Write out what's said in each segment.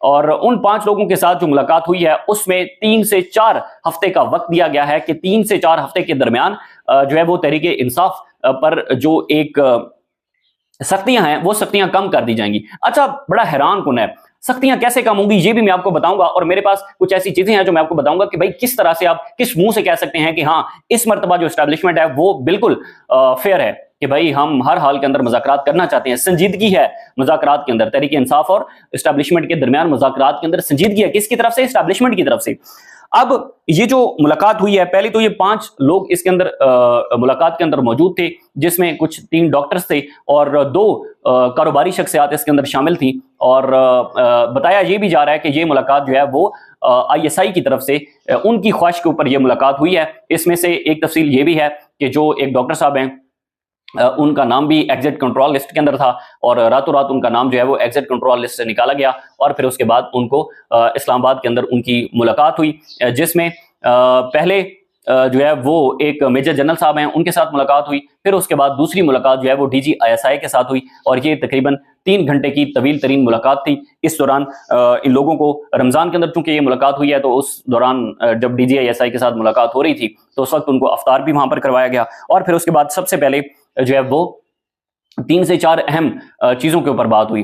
اور ان 5 لوگوں کے ساتھ جو ملاقات ہوئی ہے اس میں 3 سے 4 ہفتے کا وقت دیا گیا ہے کہ 3 سے 4 ہفتے کے درمیان جو ہے وہ تحریک انصاف پر جو ایک سختیاں ہیں وہ سختیاں کم کر دی جائیں گی۔ اچھا، بڑا حیران کن ہے، سختیاں کیسے کم ہوں گی یہ بھی میں آپ کو بتاؤں گا، اور میرے پاس کچھ ایسی چیزیں ہیں جو میں آپ کو بتاؤں گا کہ بھائی کس طرح سے آپ کس منہ سے کہہ سکتے ہیں کہ ہاں اس مرتبہ جو اسٹیبلشمنٹ ہے وہ بالکل فیئر ہے، کہ بھائی ہم ہر حال کے اندر مذاکرات کرنا چاہتے ہیں، سنجیدگی ہے مذاکرات کے اندر، تحریک انصاف اور اسٹیبلشمنٹ کے درمیان مذاکرات کے اندر سنجیدگی ہے۔ کس کی طرف سے؟ اسٹیبلشمنٹ کی طرف سے۔ اب یہ جو ملاقات ہوئی ہے، پہلے تو یہ 5 لوگ اس کے اندر ملاقات کے اندر موجود تھے، جس میں کچھ 3 ڈاکٹرز تھے اور 2 کاروباری شخصیات اس کے اندر شامل تھیں، اور بتایا یہ بھی جا رہا ہے کہ یہ ملاقات جو ہے وہ ISI کی طرف سے ان کی خواہش کے اوپر یہ ملاقات ہوئی ہے۔ اس میں سے ایک تفصیل یہ بھی ہے کہ جو ایک ڈاکٹر صاحب ہیں ان کا نام بھی ایگزٹ کنٹرول لسٹ کے اندر تھا، اور راتوں رات ان کا نام جو ہے وہ ایگزٹ کنٹرول لسٹ سے نکالا گیا، اور پھر اس کے بعد ان کو اسلام آباد کے اندر ان کی ملاقات ہوئی، جس میں پہلے جو ہے وہ ایک میجر جنرل صاحب ہیں ان کے ساتھ ملاقات ہوئی، پھر اس کے بعد دوسری ملاقات جو ہے وہ DG ISI کے ساتھ ہوئی، اور یہ تقریباً 3 گھنٹے کی طویل ترین ملاقات تھی۔ اس دوران ان لوگوں کو رمضان کے اندر چونکہ یہ ملاقات ہوئی ہے تو اس دوران جب DG ISI کے ساتھ ملاقات ہو رہی تھی تو اس وقت ان کو افطار بھی وہاں پر کروایا گیا، اور پھر اس کے بعد سب سے پہلے جو ہے وہ 3 سے 4 اہم چیزوں کے اوپر بات ہوئی۔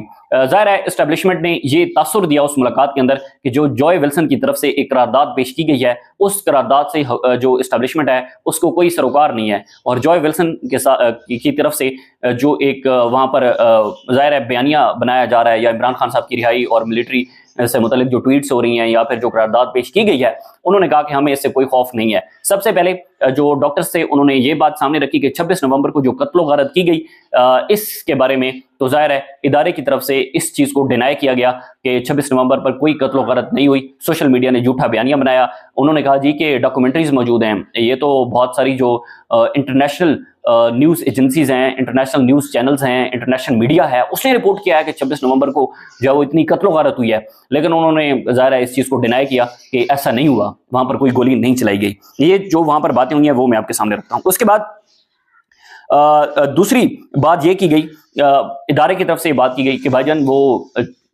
ظاہر ہے اسٹیبلشمنٹ نے یہ تاثر دیا اس ملاقات کے اندر کہ جو جوائے ولسن کی طرف سے ایک قرارداد پیش کی گئی ہے، اس قرارداد سے جو اسٹیبلشمنٹ ہے اس کو کوئی سروکار نہیں ہے، اور جوائے ولسن کی طرف سے جو ایک وہاں پر ظاہر ہے بیانیہ بنایا جا رہا ہے، یا عمران خان صاحب کی رہائی اور ملٹری سے متعلق جو ٹویٹس ہو رہی ہیں یا پھر جو قرارداد پیش کی گئی ہے، انہوں نے کہا کہ ہمیں اس سے کوئی خوف نہیں ہے۔ سب سے پہلے جو ڈاکٹرز تھے انہوں نے یہ بات سامنے رکھی کہ 26 نومبر کو جو قتل و غارت کی گئی اس کے بارے میں تو ظاہر ہے ادارے کی طرف سے اس چیز کو ڈینائی کیا گیا کہ 26 نومبر پر کوئی قتل و غارت نہیں ہوئی۔ سوشل میڈیا نے جھوٹا بیانیہ بنایا، انہوں نے کہا جی کہ ڈاکومنٹریز موجود ہیں، یہ تو بہت ساری جو انٹرنیشنل نیوز ایجنسیز ہیں، انٹرنیشنل نیوز چینلز ہیں، انٹرنیشنل میڈیا ہے، اس نے رپورٹ کیا ہے کہ 26 نومبر کو جو ہے وہ اتنی قتل و غارت ہوئی ہے، لیکن انہوں نے ظاہر ہے اس چیز کو ڈینائی کیا کہ ایسا نہیں ہوا، وہاں پر کوئی گولی نہیں چلائی گئی۔ یہ جو وہاں پر باتیں ہوئی ہیں وہ میں آپ کے سامنے رکھتا ہوں۔ اس کے بعد دوسری بات یہ کی گئی، ادارے کی طرف سے یہ بات کی گئی کہ بھائی جان وہ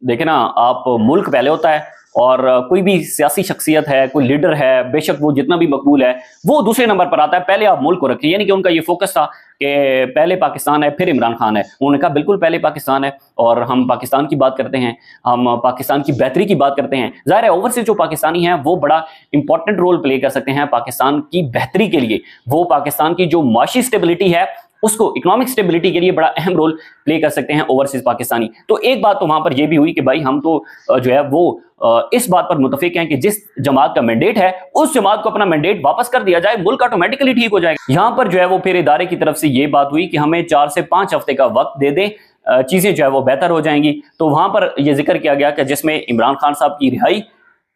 دیکھیں نا، آپ ملک پہلے ہوتا ہے، اور کوئی بھی سیاسی شخصیت ہے، کوئی لیڈر ہے، بے شک وہ جتنا بھی مقبول ہے وہ دوسرے نمبر پر آتا ہے، پہلے آپ ملک کو رکھیں۔ یعنی کہ ان کا یہ فوکس تھا کہ پہلے پاکستان ہے پھر عمران خان ہے۔ انہوں نے کہا بالکل پہلے پاکستان ہے، اور ہم پاکستان کی بات کرتے ہیں، ہم پاکستان کی بہتری کی بات کرتے ہیں۔ ظاہر ہے اوورسیز جو پاکستانی ہیں وہ بڑا امپورٹنٹ رول پلے کر سکتے ہیں پاکستان کی بہتری کے لیے، وہ پاکستان کی جو معاشی اسٹیبلٹی ہے اس کو اکنامک اسٹیبلٹی کے لیے بڑا اہم رول پلے کر سکتے ہیں اوورسیز پاکستانی۔ تو ایک بات تو وہاں پر یہ بھی ہوئی کہ بھائی ہم تو جو ہے وہ اس بات پر متفق ہیں کہ جس جماعت کا مینڈیٹ ہے اس جماعت کو اپنا مینڈیٹ واپس کر دیا جائے، ملک آٹومیٹکلی ٹھیک ہو جائے گا۔ یہاں پر جو ہے وہ پھر ادارے کی طرف سے یہ بات ہوئی کہ ہمیں 4 سے 5 ہفتے کا وقت دے دیں، چیزیں جو ہے وہ بہتر ہو جائیں گی۔ تو وہاں پر یہ ذکر کیا گیا کہ جس میں عمران خان صاحب کی رہائی،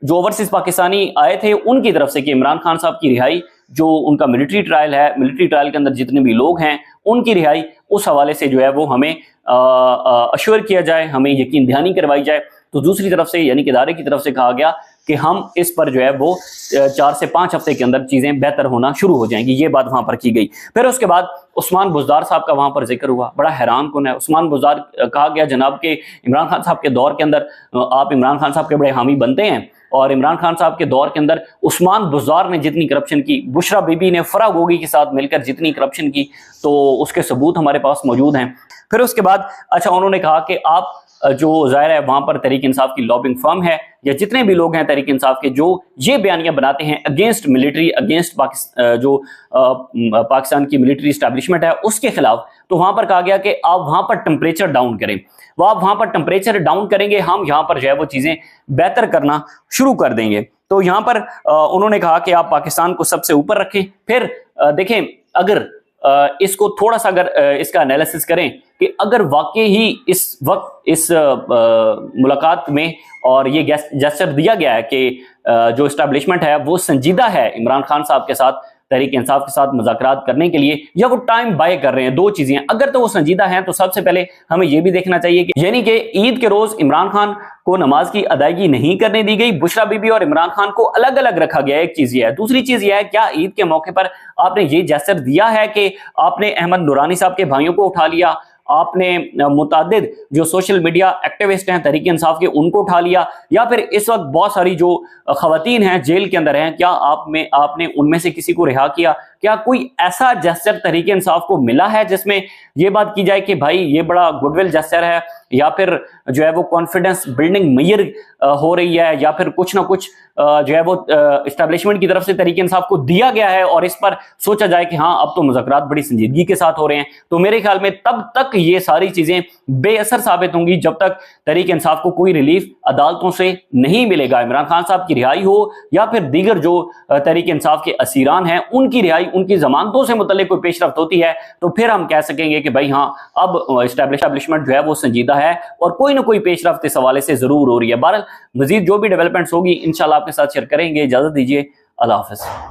جو اوورسیز پاکستانی آئے تھے ان کی طرف سے کہ عمران خان صاحب کی رہائی، جو ان کا ملٹری ٹرائل ہے، ملٹری ٹرائل کے اندر جتنے بھی لوگ ہیں ان کی رہائی، اس حوالے سے جو ہے وہ ہمیں اشور کیا جائے، ہمیں یقین دہانی کروائی جائے۔ تو دوسری طرف سے یعنی کہ ادارے کی طرف سے کہا گیا کہ ہم اس پر جو ہے وہ 4 سے 5 ہفتے کے اندر چیزیں بہتر ہونا شروع ہو جائیں گی، یہ بات وہاں پر کی گئی۔ پھر اس کے بعد عثمان بزدار صاحب کا وہاں پر ذکر ہوا، بڑا حیران کن ہے۔ عثمان بزدار کہا گیا جناب کہ عمران خان صاحب کے دور کے اندر آپ عمران خان صاحب کے بڑے حامی بنتے ہیں، اور عمران خان صاحب کے دور کے اندر عثمان بزدار نے جتنی کرپشن کی، بشرا بی بی نے فرا گوگی کے ساتھ مل کر جتنی کرپشن کی، تو اس کے ثبوت ہمارے پاس موجود ہیں۔ پھر اس کے بعد اچھا انہوں نے کہا کہ آپ جو ظاہر ہے وہاں پر تحریک انصاف کی لابنگ فرم ہے، یا جتنے بھی لوگ ہیں تحریک انصاف کے جو یہ بیانیہ بناتے ہیں اگینسٹ ملٹری، اگینسٹ جو پاکستان کی ملٹری اسٹیبلشمنٹ ہے اس کے خلاف، تو وہاں پر کہا گیا کہ آپ وہاں پر ٹمپریچر ڈاؤن کریں، وہ آپ وہاں پر ٹمپریچر ڈاؤن کریں گے، ہم یہاں پر جو ہے وہ چیزیں بہتر کرنا شروع کر دیں گے۔ تو یہاں پر انہوں نے کہا کہ آپ پاکستان کو سب سے اوپر رکھیں۔ پھر دیکھیں اگر اس کو تھوڑا سا اگر اس کا انالیسس کریں کہ اگر واقعی ہی اس وقت اس ملاقات میں اور یہ جیسچر دیا گیا ہے کہ جو اسٹیبلشمنٹ ہے وہ سنجیدہ ہے عمران خان صاحب کے ساتھ، تحریک انصاف کے ساتھ مذاکرات کرنے کے لیے، یا وہ ٹائم بائے کر رہے ہیں، دو چیزیں ہیں۔ اگر تو وہ سنجیدہ ہیں تو سب سے پہلے ہمیں یہ بھی دیکھنا چاہیے کہ یعنی کہ عید کے روز عمران خان کو نماز کی ادائیگی نہیں کرنے دی گئی، بشرا بی بی اور عمران خان کو الگ الگ رکھا گیا، ایک چیز یہ ہے۔ دوسری چیز یہ ہے کیا عید کے موقع پر آپ نے یہ جیسر دیا ہے کہ آپ نے احمد نورانی صاحب کے بھائیوں کو اٹھا لیا، آپ نے متعدد جو سوشل میڈیا ایکٹیوسٹ ہیں تحریک انصاف کے ان کو اٹھا لیا، یا پھر اس وقت بہت ساری جو خواتین ہیں جیل کے اندر ہیں، کیا آپ نے ان میں سے کسی کو رہا کیا؟ کیا کوئی ایسا جسچر تحریک انصاف کو ملا ہے جس میں یہ بات کی جائے کہ بھائی یہ بڑا گڈ ول جسچر ہے، یا پھر جو ہے وہ کانفیڈنس بلڈنگ میئر ہو رہی ہے، یا پھر کچھ نہ کچھ جو ہے وہ اسٹیبلشمنٹ کی طرف سے تحریک انصاف کو دیا گیا ہے اور اس پر سوچا جائے کہ ہاں اب تو مذاکرات بڑی سنجیدگی کے ساتھ ہو رہے ہیں؟ تو میرے خیال میں تب تک یہ ساری چیزیں بے اثر ثابت ہوں گی جب تک تحریک انصاف کو کوئی ریلیف عدالتوں سے نہیں ملے گا۔ عمران خان صاحب کی رہائی ہو یا پھر دیگر جو تحریک انصاف کے اسیران ہیں ان کی رہائی، ان کی ضمانتوں سے متعلق کوئی پیش رفت ہوتی ہے تو پھر ہم کہہ سکیں گے کہ بھائی ہاں اب اسٹیبلشمنٹ جو ہے وہ سنجیدہ ہے اور کوئی نہ کوئی پیش رفت اس حوالے سے ضرور ہو رہی ہے۔ بہرحال مزید جو بھی ڈیولپمنٹس ہوگی انشاءاللہ آپ کے ساتھ شیئر کریں گے۔ اجازت دیجیے، اللہ حافظ۔